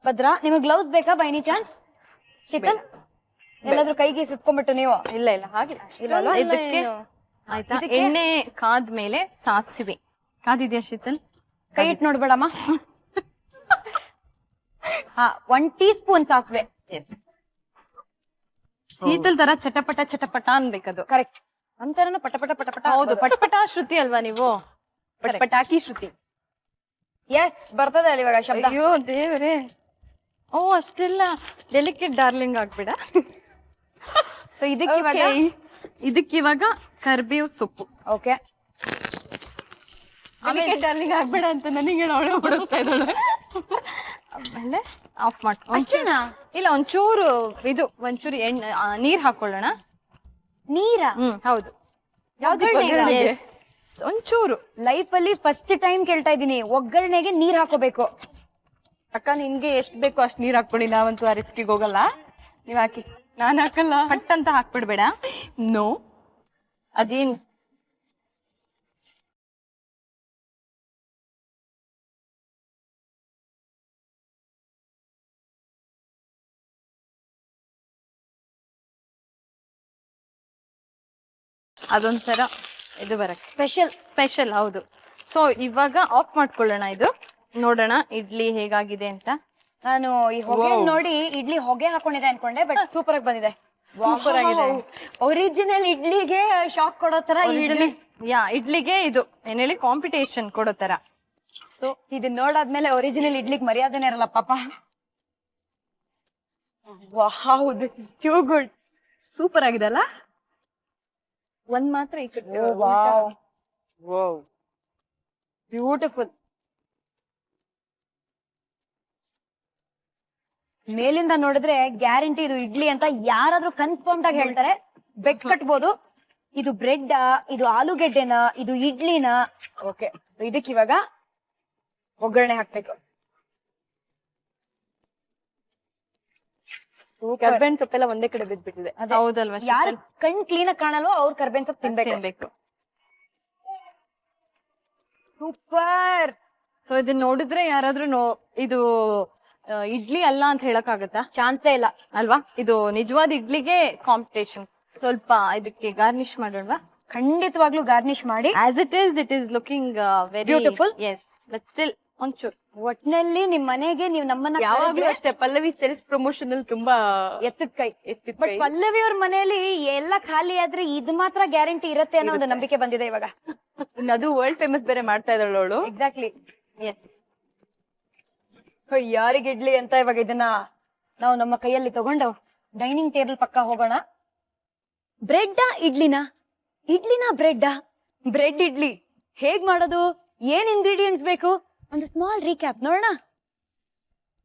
ಭದ್ರಾ, ನಿಮಗೆ ಗ್ಲೌಸ್ ಬೇಕಾ ಬೈ ಎನಿ ಚಾನ್ಸ್? ಶೀತಲ್, ಎಲ್ಲಾದ್ರೂ ಕೈಗೆ ಸುಟ್ಕೊಂಡ್ಬಿಟ್ಟು ನೀವು? ಇಲ್ಲ ಹಾಗಿಲ್ಲ. ಇದಕ್ಕೆ ಆಯ್ತಾ, ಎಣ್ಣೆ ಕಾದ್ಮೇಲೆ ಸಾಸಿವೆ ಕಾದಿದ್ಯಾ ಶೀತಲ್? ಕೈ ಇಟ್ಟು ನೋಡ್ಬೇಡಮ್ಮ. 1 ಟೀ ಸ್ಪೂನ್ ಸಾಸಿವೆ. ಶೀತಲ್ ತರ ಚಟಪಟ ಅನ್ಬೇಕದು. ಕರೆಕ್ಟ್. ಅಂತರನ ಪಟ ಪಟ ಪಟ ಪಟ. ಹೌದು, ಪಟಪಟ ಶ್ರುತಿ ಅಲ್ವಾ ನೀವು? ಪಟಾಕಿ ಶ್ರುತಿ. ಎಸ್, ಬರ್ತದೆ ಅಲ್ಲಿ ಇವಾಗ ಶಬ್ದ. ಅಯ್ಯೋ ದೇವ್ರೆ. ಓ, ಅಷ್ಟೆಲ್ಲ ಡೆಲಿಕೇಟ್ ಡಾರ್ಲಿಂಗ್ ಆಗ್ಬೇಡ. ಸೊ ಇದಕ್ಕಿವಾಗ ಕರ್ಬೇವು ಸೊಪ್ಪು. ಓಕೆ, ಆಮೇಲೆ ಡಾರ್ಲಿಂಗ್ ಆಗ್ಬೇಡ ಅಂತ ನನಗೆ ಅವಳು ಬಿಡುತ್ತಾ ಇದ್ದಾಳೆ. ಆಮೇಲೆ ಆಫ್ ಮಾಡ್ಕೊಂಡು ಇಲ್ಲ ಒಂಚೂರು ಒಂಚೂರು ನೀರ್ ಹಾಕೊಳ್ಳೋಣ. ನೀರಾ? ಹೌದು. ಒಂಚೂರು. ಲೈಫ್ ಅಲ್ಲಿ ಫಸ್ಟ್ ಟೈಮ್ ಕೇಳ್ತಾ ಇದೀನಿ, ಒಗ್ಗರಣೆಗೆ ನೀರ್ ಹಾಕೋಬೇಕು. ಅಕ್ಕ, ನಿನ್ಗೆ ಎಷ್ಟ್ ಬೇಕೋ ಅಷ್ಟ್ ನೀರ್ ಹಾಕೊಳ್ಳಿ, ನಾವಂತೂ ಆ ರಿಸ್ಕಿಗೆ ಹೋಗಲ್ಲ. ನೀವ್ ಹಾಕಿ, ನಾನ್ ಹಾಕಲ್ಲ. ಹಟ್ ಅಂತ ಹಾಕ್ಬಿಡ್ಬೇಡ. ನೋ, ಅದೇನ್ ಅದೊಂಥರ ಇದು ಬರಕ್ಕೆ ಸ್ಪೆಷಲ್. ಹೌದು. ಸೊ ಇವಾಗ ಆಫ್ ಮಾಡ್ಕೊಳ್ಳೋಣ. ಇದು ನೋಡೋಣ ಇಡ್ಲಿ ಹೇಗಾಗಿದೆ ಅಂತ. ನಾನು ಈ ಹೊಗೆ ನೋಡಿ ಇಡ್ಲಿ ಹೊಗೆ ಹಾಕೊಂಡಿದೆ ಅನ್ಕೊಂಡೆ, ಬಟ್ ಸೂಪರ್ ಆಗಿ ಬಂದಿದೆ. ಸೂಪರ್ ಆಗಿದೆ. ಒರಿಜಿನಲ್ ಇಡ್ಲಿಗೆ ಶಾಕ್ ಕೊಡೋ ತರ ಇಡ್ಲಿಗೆ ಇದು ಏನ್ ಹೇಳಿ ಕಾಂಪಿಟೇಷನ್ ಕೊಡೋ ತರ. ಸೊ ಇದನ್ನ ನೋಡಾದ್ಮೇಲೆ ಒರಿಜಿನಲ್ ಇಡ್ಲಿಗೆ ಮರ್ಯಾದೆನೇ ಇರಲ್ಲ ಪಾಪ. Wow, this is too good. Super ಆಗಿದೆ ಅಲ್ಲ? ಒಂದ್ ಮಾತ್ರ ಈ ಕಡೆ. Wow, beautiful. ಮೇಲಿಂದ ನೋಡಿದ್ರೆ ಗ್ಯಾರಂಟಿ ಇದು ಇಡ್ಲಿ ಅಂತ ಯಾರಾದ್ರೂ ಕನ್ಫರ್ಮ್ಡ್ ಆಗಿ ಹೇಳ್ತಾರೆ. ಬೆಟ್ ಕಟ್ಬೋದು. ಇದು ಬ್ರೆಡ್, ಇದು ಆಲೂಗೆಡ್ಡೆನ, ಇದು ಇಡ್ಲಿನ. ಓಕೆ, ಇದಕ್ಕೆ ಇವಾಗ ಒಗ್ಗರಣೆ ಹಾಕ್ಬೇಕು. ಕರ್ಬೇವಿನ ಸೊಪ್ಪೆಲ್ಲ ಒಂದೇ ಕಡೆ ಬಿದ್ಬಿಟ್ಟಿದೆ. ಹೌದಲ್ವಾ ಯಾರು ಕಣ್ ಕ್ಲೀನ್ ಆಗಿ ಕಾಣಲ್ವೋ ಅವ್ರು ಕರ್ಬೇವಿನ ಸೊಪ್ಪು ತಿನ್ಬೇಕು. ಸೂಪರ್. ಸೊ ಇದನ್ನ ನೋಡಿದ್ರೆ ಯಾರಾದ್ರೂ ಇದು ಇಡ್ಲಿ ಅಲ್ಲ ಅಂತ ಹೇಳಕ್ ಆಗತ್ತಾ? ಚಾನ್ಸೇ ಇಲ್ಲ ಅಲ್ವಾ? ಇದು ನಿಜವಾದ ಇಡ್ಲಿಗೆ ಕಾಂಪಿಟೇಷನ್. ಸ್ವಲ್ಪ ಇದಕ್ಕೆ ಗಾರ್ನಿಶ್ ಮಾಡೋಣವಾ? ಖಂಡಿತವಾಗ್ಲೂ ಗಾರ್ನಿಶ್ ಮಾಡಿ. As it is looking very beautiful. Yes, but still ಒಂಚೂರು. ಒಟ್ನಲ್ಲಿ ನಿಮ್ ಮನೆಗೆ ನೀವು ನಮ್ಮನ್ನ ಯಾವಾಗ್ಲೂ ಅಷ್ಟೇ ಪಲ್ಲವಿ ಸೆಲ್ಫ್ ಪ್ರಮೋಷನ್ ಅಲ್ಲಿ ತುಂಬಾ ಎತ್ತದ ಕೈ. ಬಟ್ ಪಲ್ಲವಿ ಅವ್ರ ಮನೆಯಲ್ಲಿ ಎಲ್ಲ ಖಾಲಿ ಆದ್ರೆ ಇದು ಮಾತ್ರ ಗ್ಯಾರಂಟಿ ಇರುತ್ತೆ ಅನ್ನೋ ಒಂದು ನಂಬಿಕೆ ಬಂದಿದೆ ಇವಾಗ. ಅದು ವರ್ಲ್ಡ್ ಫೇಮಸ್ ಬೇರೆ ಮಾಡ್ತಾ ಇದ್ದಾಳು ಅವಳು. ಎಕ್ಸಾಕ್ಟ್ಲಿ. ಎಸ್. ಯಾರಿಗೆ ಇಡ್ಲಿ ಅಂತ ಇವಾಗ ಇದನ್ನ ನಾವು ನಮ್ಮ ಕೈಯಲ್ಲಿ ತಗೊಂಡು ಡೈನಿಂಗ್ ಟೇಬಲ್ ಪಕ್ಕ ಹೋಗೋಣ. ಬ್ರೆಡ್ ಇಡ್ಲಿನಾ ಬ್ರೆಡ್ ಇಡ್ಲಿ ಹೇಗ್ ಮಾಡೋದು, ಏನ್ ಇಂಗ್ರೀಡಿಯೆಂಟ್ಸ್ ಬೇಕು, ಒಂದು ಸ್ಮಾಲ್ ರೀಕ್ಯಾಪ್ ನೋಡೋಣ.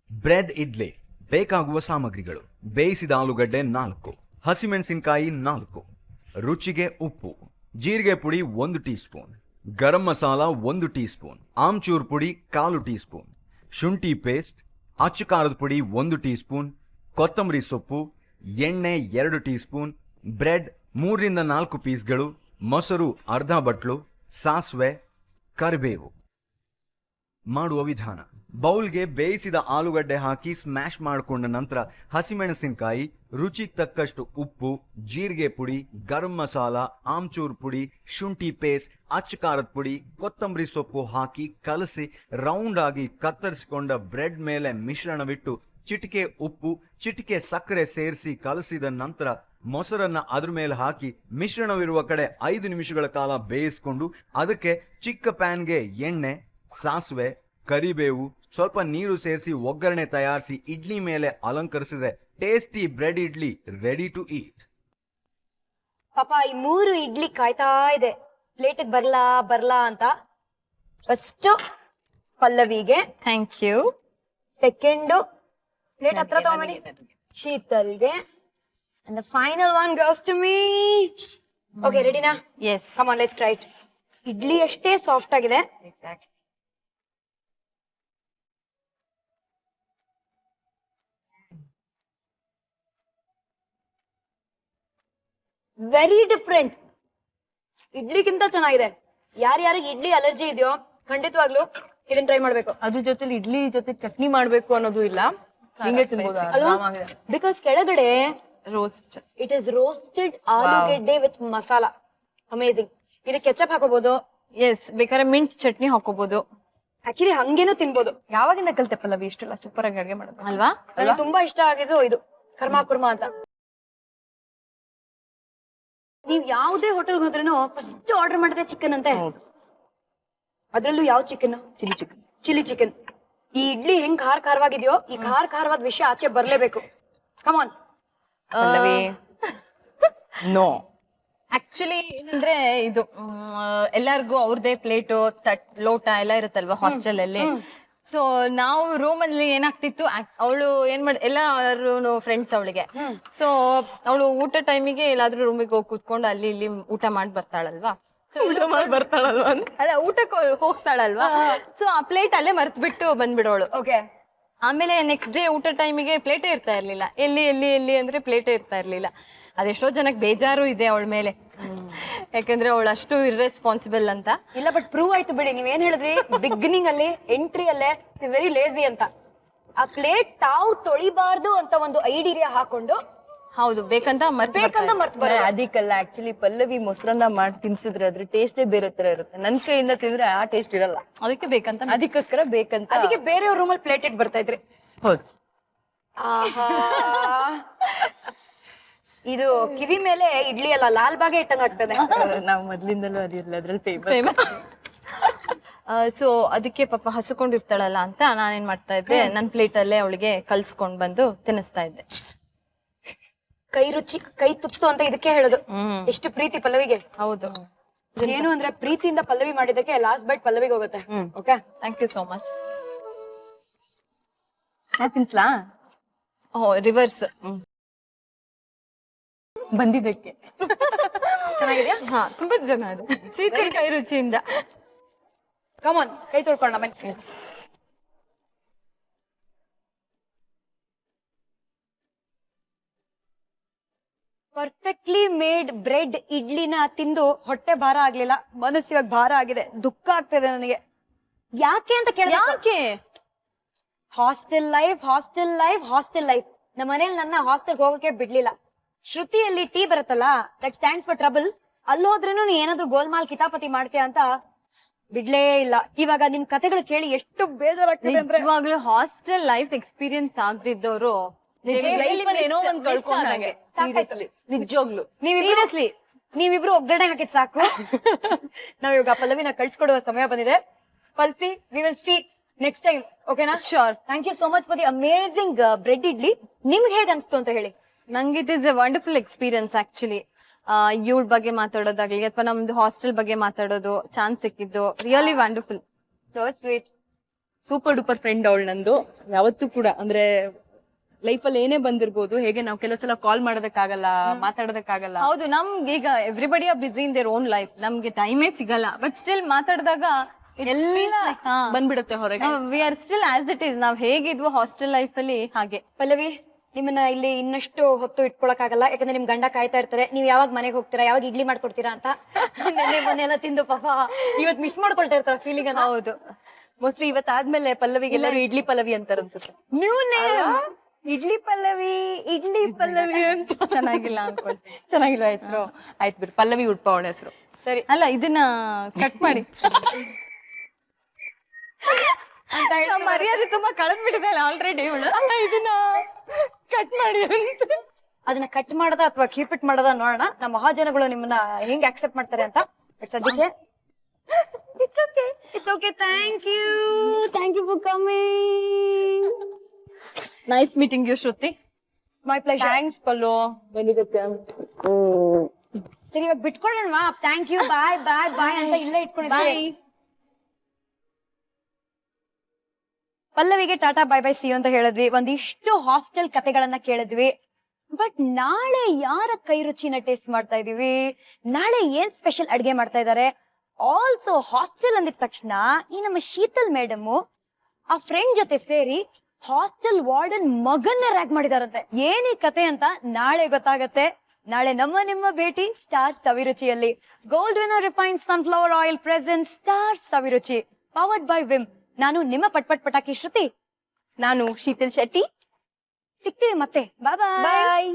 ಬ್ರೆಡ್ ಇಡ್ಲಿ ಬೇಕಾಗುವ ಸಾಮಗ್ರಿಗಳು: ಬೇಯಿಸಿದ ಆಲೂಗಡ್ಡೆ 4, ಹಸಿಮೆಣಸಿನಕಾಯಿ 4, ರುಚಿಗೆ ಉಪ್ಪು, ಜೀರಿಗೆ ಪುಡಿ 1 teaspoon, garam masala 1 teaspoon, amchur ಪುಡಿ 1/4 ಟೀ ಸ್ಪೂನ್, ಶುಂಠಿ ಪೇಸ್ಟ್, ಅಚ್ಚ ಖಾರದ ಪುಡಿ 1 ಟೀ ಸ್ಪೂನ್, ಕೊತ್ತಂಬರಿ ಸೊಪ್ಪು, ಎಣ್ಣೆ 2 ಟೀ ಸ್ಪೂನ್, ಬ್ರೆಡ್ 3 ರಿಂದ 4 ಪೀಸ್ಗಳು, ಮೊಸರು ಅರ್ಧ ಬಟ್ಲು, ಸಾಸಿವೆ, ಕರಿಬೇವು. ಮಾಡುವ ವಿಧಾನ: ಬೌಲ್ಗೆ ಬೇಯಿಸಿದ ಆಲೂಗಡ್ಡೆ ಹಾಕಿ ಸ್ಮ್ಯಾಶ್ ಮಾಡಿಕೊಂಡ ನಂತರ ಹಸಿಮೆಣಸಿನಕಾಯಿ, ರುಚಿಗೆ ತಕ್ಕಷ್ಟು ಉಪ್ಪು, ಜೀರಿಗೆ ಪುಡಿ, ಗರಂ ಮಸಾಲ, ಆಮ್ಚೂರ್ ಪುಡಿ, ಶುಂಠಿ ಪೇಸ್ಟ್, ಅಚ್ಚ ಖಾರದ ಪುಡಿ, ಕೊತ್ತಂಬರಿ ಸೊಪ್ಪು ಹಾಕಿ ಕಲಸಿ ರೌಂಡ್ ಆಗಿ ಕತ್ತರಿಸಿಕೊಂಡ ಬ್ರೆಡ್ ಮೇಲೆ ಮಿಶ್ರಣವಿಟ್ಟು ಚಿಟಿಕೆ ಉಪ್ಪು, ಚಿಟಿಕೆ ಸಕ್ಕರೆ ಸೇರಿಸಿ ಕಲಸಿದ ನಂತರ ಮೊಸರನ್ನ ಅದ್ರ ಮೇಲೆ ಹಾಕಿ ಮಿಶ್ರಣವಿರುವ ಕಡೆ 5 ನಿಮಿಷಗಳ ಕಾಲ ಬೇಯಿಸಿಕೊಂಡು ಅದಕ್ಕೆ ಚಿಕ್ಕ ಪ್ಯಾನ್ಗೆ ಎಣ್ಣೆ, ಸಾಸಿವೆ, ಕರಿಬೇವು, ಸ್ವಲ್ಪ ನೀರು ಸೇರಿಸಿ ಒಗ್ಗರಣೆ ತಯಾರಿಸಿ ಇಡ್ಲಿ ಮೇಲೆ ಅಲಂಕರಿಸಿದ್ರೆ tasty bread idli ready to eat. ಪಾಪ ಈ 3 ಇಡ್ಲಿ ಕಾಯ್ತಾ ಇದೆ ಪ್ಲೇಟ್ ಬರ್ಲಾ ಅಂತ. ಫಸ್ಟ್ ಪಲ್ಲವಿಗೆ, ಥ್ಯಾಂಕ್ ಯು. ಸೆಕೆಂಡ್ ಪ್ಲೇಟ್ ಹತ್ರ ತಗೊಂಬನ್ನಿ ಶೀತಲ್ಗೆ, and the final one goes to me. Okay, ready na? Yes. Come on, let's try it. Idli ಅಷ್ಟೇ ಸಾಫ್ಟ್ ಆಗಿದೆ. Exactly. Very different. ಇಡ್ಲಿಗಿಂತ ಚೆನ್ನಾಗಿದೆ. ಯಾರ್ಯಾರಿಗೆ ಇಡ್ಲಿ ಅಲರ್ಜಿ ಇದೆಯೋ ಖಂಡಿತವಾಗ್ಲು ಇದನ್ನ ಟ್ರೈ ಮಾಡ್ಬೇಕು. ಅದ್ರ ಜೊತೆ ಇಡ್ಲಿ ಜೊತೆ ಚಟ್ನಿ ಮಾಡ್ಬೇಕು ಅನ್ನೋದು ಇಲ್ಲ, ಹಿಂಗೆ ತಿನ್ಬೋದು ಅಲ್ವಾ? ಬಿಕಾಸ್ ಕೆಳಗಡೆ ರೋಸ್ಟ್, ಇಟ್ ಇಸ್ ರೋಸ್ಟೆಡ್ ಆಲೂಗೆಡ್ಡೆ ವಿತ್ ಮಸಾಲ. ಅಮೇಸಿಂಗ್. ಇದಕ್ಕೆ ಕೆಚಪ್ ಹಾಕೋಬಹುದು. ಎಸ್, ಬೇಕಾದ್ರೆ ಮಿಂಟ್ ಚಟ್ನಿ ಹಾಕೋಬಹುದು. ಆಕ್ಚುಲಿ ಹಂಗೇನು ತಿನ್ಬೋದು. ಯಾವಾಗಿಂದ ಕಲ್ತೆ ಪಲ್ಲವಿ ಇಷ್ಟೆಲ್ಲ ಸೂಪರ್ ಆಗಿ ಅಡ್ಗೆ ಮಾಡೋದು ಅಲ್ವಾ? ನನಗೆ ತುಂಬಾ ಇಷ್ಟ ಆಗಿದ್ದು ಇದು ಕರ್ಮಾ ಕುರ್ಮಾ ಅಂತ. ನೀವ್ ಯಾವ್ದೇ ಹೋಟೆಲ್ ಹೋದ್ರೂ ಫಸ್ಟ್ ಆರ್ಡರ್ ಮಾಡಿದ್ರೆ ಚಿಕನ್ ಅಂತೆ. ಅದ್ರಲ್ಲೂ ಯಾವ ಚಿಕನ್? Chilli chicken. ಈ ಇಡ್ಲಿ ಹೆಂಗ್ ಖಾರವಾಗಿದೆಯೋ ಈ ಖಾರವಾದ ವಿಷಯ ಆಚೆ ಬರ್ಲೇಬೇಕು. ಕಮಾನ್ ಪಲ್ಲವಿ. ನೋ, ಆಕ್ಚುಲಿ ಏನಂದ್ರೆ ಇದು ಎಲ್ಲಾರ್ಗು ಅವ್ರದೇ ಪ್ಲೇಟು, ಲೋಟ ಎಲ್ಲ ಇರುತ್ತಲ್ವಾ ಹಾಸ್ಟೆಲ್ ಅಲ್ಲಿ. ಸೊ ನಾವು ರೂಮ್ ಅಲ್ಲಿ ಏನಾಗ್ತಿತ್ತು, ಅವಳು ಏನ್ ಮಾಡಿ ಎಲ್ಲಾರು ಫ್ರೆಂಡ್ಸ್ ಅವಳಿಗೆ. ಸೊ ಅವಳು ಊಟ ಟೈಮಿಗೆ ಎಲ್ಲಾದ್ರೂ ರೂಮಿಗೆ ಹೋಗಿ ಕೂತ್ಕೊಂಡು ಅಲ್ಲಿ ಇಲ್ಲಿ ಊಟ ಮಾಡಿ ಬರ್ತಾಳಲ್ವಾ. ಸೊ ಬರ್ತಾಳಲ್ವಾ ಅಲ್ಲ, ಊಟಕ್ಕೆ ಹೋಗ್ತಾಳಲ್ವಾ. ಸೊ ಆ ಪ್ಲೇಟ್ ಅಲ್ಲೇ ಮರ್ತ್ ಬಿಟ್ಟು ಬಂದ್ಬಿಡೋಳು. ಓಕೆ. ಆಮೇಲೆ ನೆಕ್ಸ್ಟ್ ಡೇ ಊಟ ಟೈಮಿಗೆ ಪ್ಲೇಟೇ ಇರ್ತಾ ಇರ್ಲಿಲ್ಲ. ಎಲ್ಲಿ ಅಂದ್ರೆ ಪ್ಲೇಟೇ ಇರ್ತಾ ಇರ್ಲಿಲ್ಲ. ಅದೆಷ್ಟೋ ಜನಕ್ಕೆ ಬೇಜಾರು ಇದೆ ಅವಳ ಮೇಲೆ, ಯಾಕಂದ್ರೆ ಅವಳು ಅಷ್ಟು ಇರ್ರೆಸ್ಪಾನ್ಸಿಬಲ್ ಅಂತ. ಇಲ್ಲ, ಬಟ್ ಪ್ರೂವ್ ಆಯ್ತು ಬಿಡಿ. ನೀವೇನ್ ಹೇಳಿದ್ರಿ ಬಿಗಿನಿಂಗ್ ಅಲ್ಲಿ, ಎಂಟ್ರಿ ಅಲ್ಲೇ ವೆರಿ ಲೇಜಿ ಅಂತ. ಆ ಪ್ಲೇಟ್ ತಾವು ತೊಳಿಬಾರ್ದು ಅಂತ ಒಂದು ಐಡಿಯಾ ಹಾಕೊಂಡು, ಹೌದು, ಬೇಕಂತ ಮರ್ತ್ ಬರ. ಅದಕ್ಕಲ್ಲ, ಆಕ್ಚುಲಿ ಪಲ್ಲವಿ ಮೊಸರನ್ನ ಮಾಡಿ ತಿನ್ಸಿದ್ರೆ ಅದ್ರ ಟೇಸ್ಟೇ ಬೇರೆ ತರ ಇರುತ್ತೆ. ನನ್ ಕೈಯಿಂದ ತಿಂದ್ರೆ ಆ ಟೇಸ್ಟ್ ಇರಲ್ಲ. ಅದಕ್ಕೆ ಬೇಕಂತ ಅದಕ್ಕೋಸ್ಕರ ಬೇಕಂತ. ಅದಕ್ಕೆ ಬೇರೆಯವ್ರ ರೂಮಲ್ಲಿ ಪ್ಲೇಟ್ ಇಟ್ಟು ಬರ್ತಾ ಇದ್ರಿ. ಹೌದು. ಆಹಾ, ಇದು ಕಿವಿ ಮೇಲೆ ಇಡ್ಲಿ ಅಲ್ಲ, ಲಾಲ್ ಬಾಗೆ ಇಟ್ಟಂಗ ಆಗ್ತದೆ. ನಾವು ಮೊದ್ಲಿಂದಲೂ ಅದಿರಲ್ಲ, ಅದ್ರಲ್ಲಿ ಫೇಮಸ್. ಸೊ ಅದಕ್ಕೆ ಪಾಪ ಹಸುಕೊಂಡಿರ್ತಾಳಲ್ಲ ಅಂತ ನಾನೇನ್ ಮಾಡ್ತಾ ಇದ್ದೆ, ನನ್ ಪ್ಲೇಟ್ ಅಲ್ಲೇ ಅವಳಿಗೆ ಕಲ್ಸ್ಕೊಂಡ್ ಬಂದು ತಿನ್ನಿಸ್ತಾ ಇದ್ದೆ. ಕೈ ರುಚಿ ಕೈ ತುತ್ತು ಅಂತ ಇದಕ್ಕೆ ಹೇಳೋದು. ಎಷ್ಟು ಪ್ರೀತಿ ಪಲ್ಲವಿಗೆ. ಹೌದು. ಏನು ಅಂದ್ರೆ ಪ್ರೀತಿಯಿಂದ ಪಲ್ಲವಿ ಮಾಡಿದಕ್ಕೆ ಲಾಸ್ಟ್ ಬೈಟ್ ಪಲ್ಲವಿಗೆ ಹೋಗುತ್ತೆ. Okay, thank you so much. ತಿನ್ಸ್ಲಾ? ರಿವರ್ಸ್ ಬಂದಿದ್ದಕ್ಕೆ ಚೆನ್ನಾಗಿದ್ಯಾ? ಹಾ, ತುಂಬಾ ಜನ ಅದು ಸ್ವೀಕರಿ ಕೈ ರುಚಿಯಿಂದ. ಕಮಾನ್, ಕೈ ತೊಳ್ಕೊಂಡ ಬನ್ನಿ. ಪರ್ಫೆಕ್ಟ್ಲಿ ಮೇಡ್ ಬ್ರೆಡ್ ಇಡ್ಲಿನ ತಿಂದು ಹೊಟ್ಟೆ ಭಾರ ಆಗ್ಲಿಲ್ಲ, ಮನಸ್ಸು ಇವಾಗ ಭಾರ ಆಗಿದೆ, ದುಃಖ ಆಗ್ತಿದೆ ನನಗೆ. ಯಾಕೆ ಅಂತ ಕೇಳಿದ್ರೆ ಯಾಕೆ? Hostel life hostel life hostel life. ನಮ್ಮ ಮನೇಲಿ ನನ್ನ ಹಾಸ್ಟೆಲ್ ಹೋಗಕ್ಕೆ ಬಿಡ್ಲಿಲ್ಲ. ಶ್ರುತಿಯಲ್ಲಿ ಟೀ ಬರುತ್ತಲ್ಲ, ದಟ್ ಸ್ಟ್ಯಾಂಡ್ಸ್ ಫಾರ್ ಟ್ರಬಲ್. ಅಲ್ಲಿ ಹೋದ್ರೂ ನೀ ಏನಾದ್ರು ಗೋಲ್ಮಾಲ್ ಕಿತಾಪತಿ ಮಾಡ್ತೀಯ ಅಂತ ಬಿಡ್ಲೇ ಇಲ್ಲ. ಇವಾಗ ನಿಮ್ ಕತೆಗಳು ಕೇಳಿ ಎಷ್ಟು ಬೇಜಾರಾಗ್ತಿದೆ ಅಂದ್ರೆ, ನಿಜವಾಗ್ಲೂ ಹಾಸ್ಟೆಲ್ ಲೈಫ್ ಎಕ್ಸ್ಪೀರಿಯನ್ಸ್ ಆಗ್ದಿದ್ದವರು ಏನೋ ಒಂದ್ ಕಳ್ಕೊಂಡಂಗೆ. ನಿಜವಾಗ್ಲು ಸೀರಿಯಸ್ಲಿ ನೀವಿಬ್ರು ಒಗ್ಗರಣೆ ಹಾಕಿದ್ ಸಾಕು. ನಾವಿವಾಗ ಪಲ್ಲವಿನ ಕಳ್ಸಿಕೊಡುವ ಸಮಯ ಬಂದಿದೆ. Palsi, we will see next time, ಓಕೆನಾ? Sure. Thank you so much for the amazing bread idli. ನಿಮ್ಗೆ ಹೇಗ್ ಅನ್ಸ್ತು ಅಂತ ಹೇಳಿ. ನಂಗೆ it is a wonderful experience actually. ಇವಳ ಬಗ್ಗೆ ಮಾತಾಡೋದಾಗ್ಲಿ ಅಥವಾ ನಮ್ದು ಹಾಸ್ಟೆಲ್ ಬಗ್ಗೆ ಮಾತಾಡೋದು ಚಾನ್ಸ್ ಸಿಕ್ಕಿದ್ದು really wonderful. So sweet. Super duper friend ಅವಳು ನಂದು. ಯಾವತ್ತೂ ಕೂಡ ಅಂದ್ರೆ ಲೈಫ್ ಅಲ್ಲಿ ಏನೇ ಬಂದಿರ್ಬೋದು, ಹೇಗೆ ನಾವು ಕೆಲವು ಸಲ ಕಾಲ್ ಮಾಡೋದಕ್ಕಾಗಲ್ಲ, ಮಾತಾಡೋದಕ್ಕಾಗಲ್ಲ. ಹೌದು, ನಮ್ಗೆ ಈಗ everybody are busy in their own life, ನಮ್ಗೆ ಟೈಮೇ ಸಿಗಲ್ಲ. ಬಟ್ ಸ್ಟಿಲ್ ಮಾತಾಡಿದಾಗ ಬಂದ್ಬಿಡುತ್ತೆ ಹೊರಗೆ. We are still as it is. ನಾವ್ ಹೇಗಿದ್ವು ಹಾಸ್ಟೆಲ್ ಲೈಫ್ ಅಲ್ಲಿ ಹಾಗೆ. ಪಲ್ಲವಿ, ನಿಮ್ಮನ್ನ ಇಲ್ಲಿ ಇನ್ನಷ್ಟು ಹೊತ್ತು ಇಟ್ಕೊಳಕ್ಕಾಗಲ್ಲ, ಯಾಕಂದ್ರೆ ನಿಮ್ ಗಂಡ ಕಾಯ್ತಾ ಇರ್ತಾರೆ. ನೀವ್ ಯಾವಾಗ ಮನೆಗೆ ಹೋಗ್ತೀರಾ, ಯಾವಾಗ ಇಡ್ಲಿ ಮಾಡ್ಕೊಡ್ತೀರಾ ಅಂತ. ನೆನ್ನೆ ಮೊನ್ನೆ ಎಲ್ಲ ತಿಂದು ಪಾಪ ಇವತ್ ಮಿಸ್ ಮಾಡ್ಕೊಳ್ತಾ ಇರ್ತಾರೆ ಫೀಲಿಂಗ್ ಅನ್ನ. ಹೌದು, ಮೋಸ್ಟ್ಲಿ ಇವತ್ತಾದ್ಮೇಲೆ ಪಲ್ಲವಿಗೆ ಎಲ್ಲರೂ ಇಡ್ಲಿ ಪಲ್ಲವಿ ಅಂತಾರ ಅನ್ಸುತ್ತೆ. ನ್ಯೂ ನೇಮ್ ಇಡ್ಲಿ ಪಲ್ಲವಿ, ಇಡ್ಲಿ ಪಲ್ಲವಿ ಅಂತ. ಚೆನ್ನಾಗಿಲ್ಲ ಅನ್ಕೊಳ್ತೀನಿ. ಚೆನ್ನಾಗಿಲ್ಲ ಹೆಸರು. ಆಯ್ತು ಬಿಡಿ, ಪಲ್ಲವಿ ಉಡ್ಪ ಅವಳ ಹೆಸರು. ಸರಿ, ಅಲ್ಲ ಇದನ್ನ ಕಟ್ ಮಾಡಿ. ಮರ್ಯಾದೆ ತುಂಬಾ ಕಳೆದ್ ಬಿಟ್ಟಿದೆ ಆಲ್ರೆಡಿ. ಇದನ್ನ ಕಟ್ ಮಾಡಿ ಅಂತ. ಅದನ್ನ ಕಟ್ ಮಾಡದ ಅಥವಾ ಕೀಪ್ ಇಟ್ ಮಾಡದ ನೋಡೋಣ. ನಮ್ಮ ಮಹಾಜನಗಳು ನಿಮ್ಮನ್ನ ಹೆಂಗ್ ಆಕ್ಸೆಪ್ಟ್ ಮಾಡ್ತಾರೆ ಅಂತ. ಬಟ್ ಸದ್ಯಕ್ಕೆ it's okay, it's okay. Thank you for coming. Nice meeting you Shruti. My pleasure. Thanks Pallu, ಬಂದಿದ್ದಕ್ಕೆ. ಸರಿ, ಇವಾಗ ಬಿಟ್ಕೊಳ್ಳೋಣವಾ? ಥ್ಯಾಂಕ್ ಯು, ಬಾಯ್ ಬಾಯ್ ಬಾಯ್ ಅಂತ ಇಲ್ಲೇ ಇಟ್ಕೊಂಡಿದ್ದೆ. ಪಲ್ಲವಿಗೆ ಟಾಟಾ ಬೈ ಬೈ ಸಿ ಅಂತ ಹೇಳಿದ್ವಿ. ಒಂದಿಷ್ಟು ಹಾಸ್ಟೆಲ್ ಕತೆಗಳನ್ನ ಕೇಳಿದ್ವಿ. ಬಟ್ ನಾಳೆ ಯಾರ ಕೈ ರುಚಿನ ಟೇಸ್ಟ್ ಮಾಡ್ತಾ ಇದೀವಿ, ನಾಳೆ ಏನ್ ಸ್ಪೆಷಲ್ ಅಡ್ಗೆ ಮಾಡ್ತಾ ಇದಾರೆ. ಆಲ್ಸೋ ಹಾಸ್ಟೆಲ್ ಅಂದಿದ ತಕ್ಷಣ ಈ ನಮ್ಮ ಶೀತಲ್ ಮೇಡಮ್ ಆ ಫ್ರೆಂಡ್ ಜೊತೆ ಸೇರಿ ಹಾಸ್ಟೆಲ್ ವಾರ್ಡನ್ ಮಗನ್ನ ರ್ಯಾಗ್ ಮಾಡಿದಾರಂತೆ. ಏನಿ ಕತೆ ಅಂತ ನಾಳೆ ಗೊತ್ತಾಗತ್ತೆ. ನಾಳೆ ನಿಮ್ಮ ಭೇಟಿ ಸ್ಟಾರ್ ಸವಿರುಚಿಯಲ್ಲಿ. Gold winner refined sunflower oil present star ಸವಿರುಚಿ, ಪವರ್ಡ್ ಬೈ ವಿಮ್. ನಾನು ನಿಮ್ಮ ಪಟ್ಪಟ್ ಪಟಾಕಿ ಶ್ರುತಿ. ನಾನು ಶೀತಲ್ ಶೆಟ್ಟಿ. ಸಿಗ್ತೀವಿ ಮತ್ತೆ. ಬಾಯ್ ಬಾಯ್.